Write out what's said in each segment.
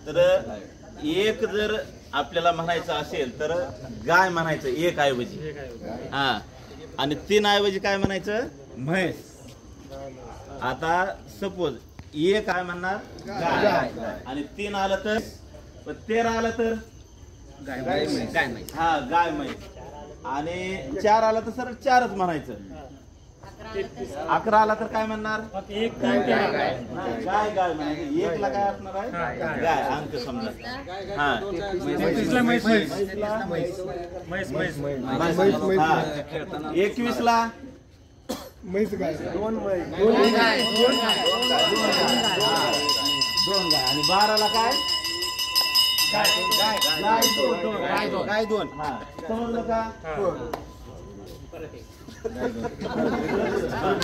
तर एक जर आपल्याला म्हणायचं असेल तर गाय म्हणायचं एक ऐवजी, हा, आणि 3 ऐवजी काय म्हणायचं म्हैस. आता सपोज एक काय म्हणणार गाय आणि 3 आलं तर 13 आलं तर गाय म्हैस, हा गाय म्हैस, आणि 4 आलं तर सरळ 4च म्हणायचं. 11 आला तर काय म्हणणार गाय गाय म्हणायचं. 1 ला काय असणार आहे गाय अंक समजा. हा 21 ला म्हैस गाय 2 गाय आणि 12 ला काय गाय 2. हा समजलं का.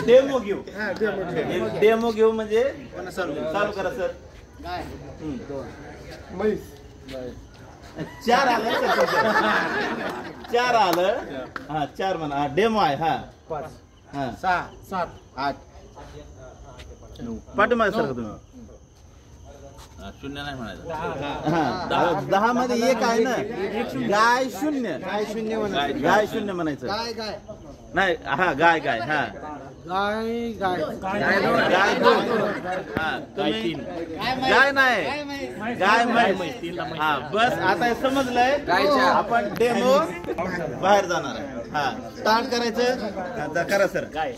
डेमो घेऊ, डेमो घेऊ म्हणजे चालू करा सर. म्हैस 4 आलं, 4 आलं, हा 4 म्हणा. डेमो आहे. हा 5 हा 6 7 8 पाठीमागे सर तुम्ही. 0 नाही म्हणायचं. हा 10 मध्ये 1 आहे ना. गाय 0, गाय 0 म्हणायचं. गाय 0 म्हणायचं. गाय गाय नाही, हा गाय गाय, हा गाय गाय गाय 2, हा गाय 3, गाय नाही गाय म्हैस. हा बस आता हे समजलंय. आपण डेमो बाहेर जाणार आहे. हा स्टार्ट करायचं. आता करा सर. गाय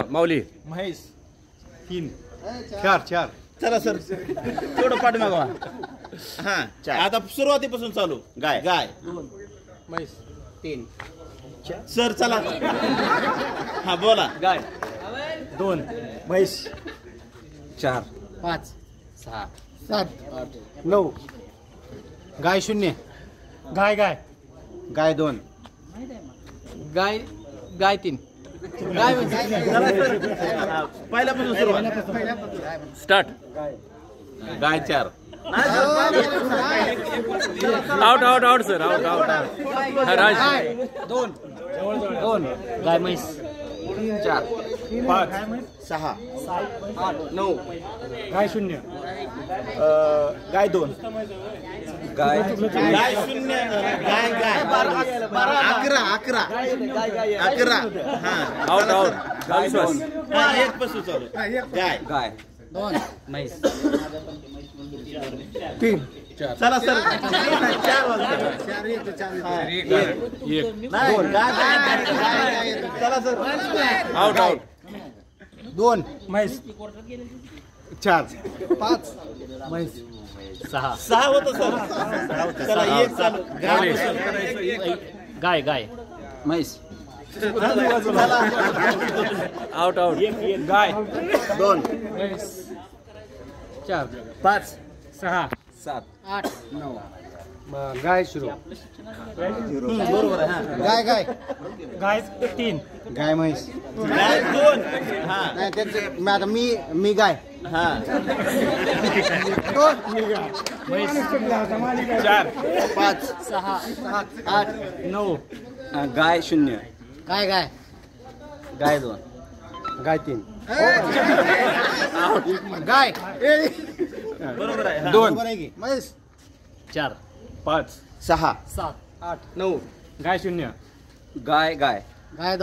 माऊली म्हैस 3 4 चला सर तेवढं पाठीमागवा. हा आता सुरुवातीपासून चालू. गाय गाय 2 म्हैस 3 सर चला. हा बोला. गाय 2 म्हैस 4 5 6 7 8 9 गाय 0 गाय गाय गाय 2 गाय गाय 3 गाय पहिल्यापासून सुरुवात. स्टार्ट. गाय 4. Out out out sir, out out. Raj 2 गाय म्हैस 4 5 6 8 9 गाय 0 गाय 2 गाय 0 गाय गाय 11. हा आउट आउट. विश्वास 1 पासून चालू. गाय गाय 2 म्हैस 3 चला सर. 4 वाजता. 1 नाही गाय चला सर. Out out. 2 म्हैस 4 5 म्हैस 6 होतं सर. चला 1 चालू. गाय गाय गाय म्हैस आउट आउट. गाय 2 4 5 6 7 8 9 गाय सुरू. बरोबर आहे. हा गाय गाय गाय 3 गाय म्हैस गाय 2. हा नाही त्याचे आता मी गाय हा 2 4 5 6 7 8 9 गाय 0 गाय गाय गाय 2 गाय 3 गाय बरोबर आहे. 2 म्हैस 4 5 6 7 8 9 गाय 0 गाय गाय गाय 2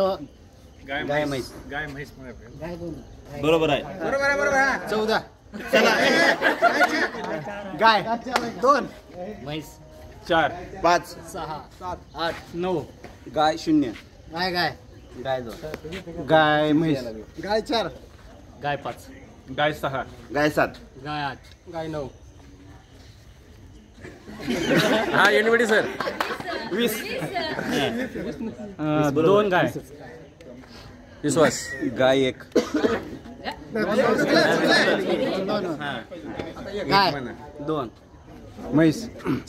गाय म्हैस गाय 2 बरोबर आहे. 14 चला गाय 2 म्हैस 4 5 6 7 8 9 गाय 0 गाय गाय गाय 2 गाय म्हैस गाय 4 गाय 5 गाय 6 गाय 7 गाय 8 गाय 9 हा एनवडी सर 20 2 गाय विश्वास गाय 1 गाय 2 म्हैस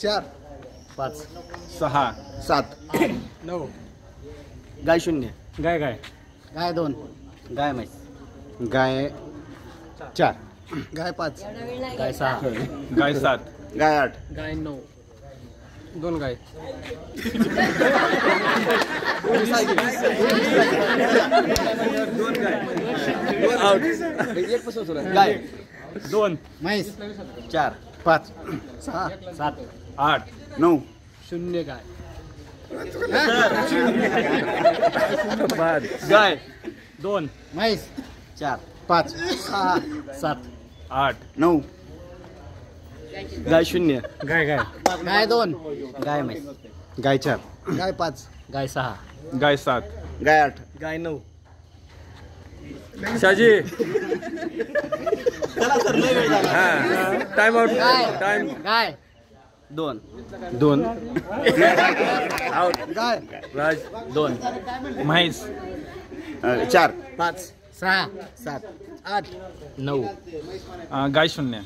4 5 6 7 9 गाय 0 गाय गाय गाय 2 गाय म्हैस गाय 4 गाय 5 गाय 6 गाय 7 गाय 8 गाय 9 2 गाय. गाय 2 म्हैस 4 5 6 7 8 9 0 गाय. गाय 2 म्हैस 4 5 6 7 8 9 गाय 0 गाय 2 गाय म्हैस गाय 4 गाय 5 गाय 6 गाय 7 गाय 8 गाय 9 शाजी चला सर लय वेळ झाला. हा टाइम आउट टाइम गाय 2 आउट गाय राज 2 म्हैस 4 5 6 7 8 9 गाय 0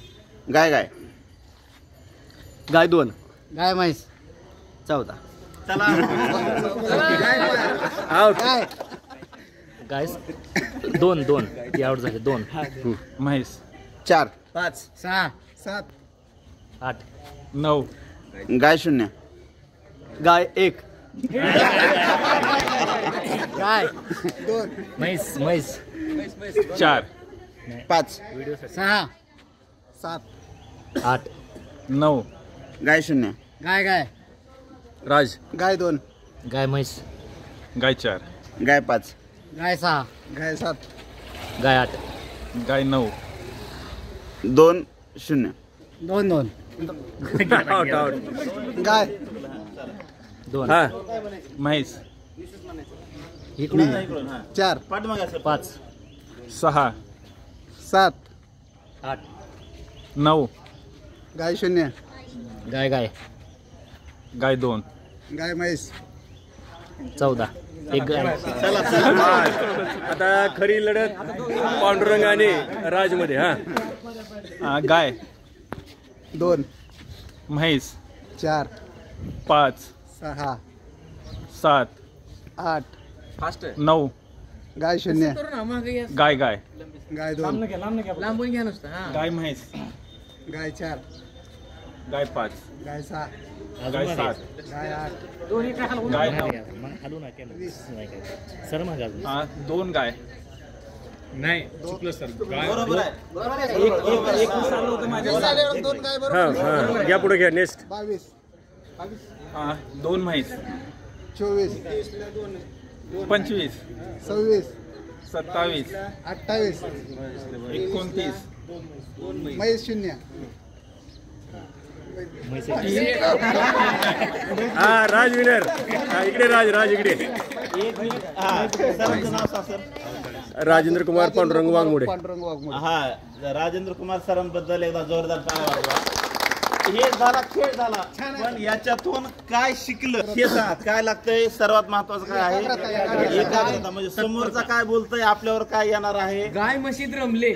गाय गाय गाय 2 गाय म्हैस 14 चला आउट गाय गाय 2 ती आउट झाली 2 म्हैस 4 5 6 7 8 9 गाय 0 गाय 1 गाय 2 म्हैस 4 5 6 7 8 9 गाय 0 गाय राज गाय 2 गाय म्हैस गाय 4 गाय 5 गाय 6 गाय 7 गाय 8 गाय 9 2 0 2 आउट आउट गाय 2 हा म्हैस इकडून हा 4 पाठीमागे असं 5 6 7 8 9 गाय 0 गाय गाय 2 गाय म्हैस 14 एक गाय आता खरी लढत पांडुरंग आणि राज मध्ये हा गाय 2 म्हैस 4 5 6 7 8 9 गाय 0 गाय गाय 2 गाय म्हैस गाय 4 गाय 5 गाय 6 गाय 7 गाय 8 गाय हलू ना सर मग 2 गाय बरोबर आहे हा घ्या पुढे घ्या नेक्स्ट 22 2 म्हैस 24 25 26 27 28 29 म्हैस 0 हा राज विनर इकडे राज इकडे एक मिनिट हा सरांचं नाव सांग सर. राजेंद्र कुमार पांडुरंग वाघमोडे पांडुरंग वाघमोडे हा राजेंद्र कुमार सरांबद्दल एकदा जोरदार टाळ्या वाजवा. हे झाला खेळ झाला पण याच्यातून काय शिकलं हे सांगा. काय लागतंय सर्वात महत्वाचं काय आहे एकाग्रता म्हणजे समोरचा काय बोलतोय आपल्यावर काय येणार आहे गाय म्हशीत रमले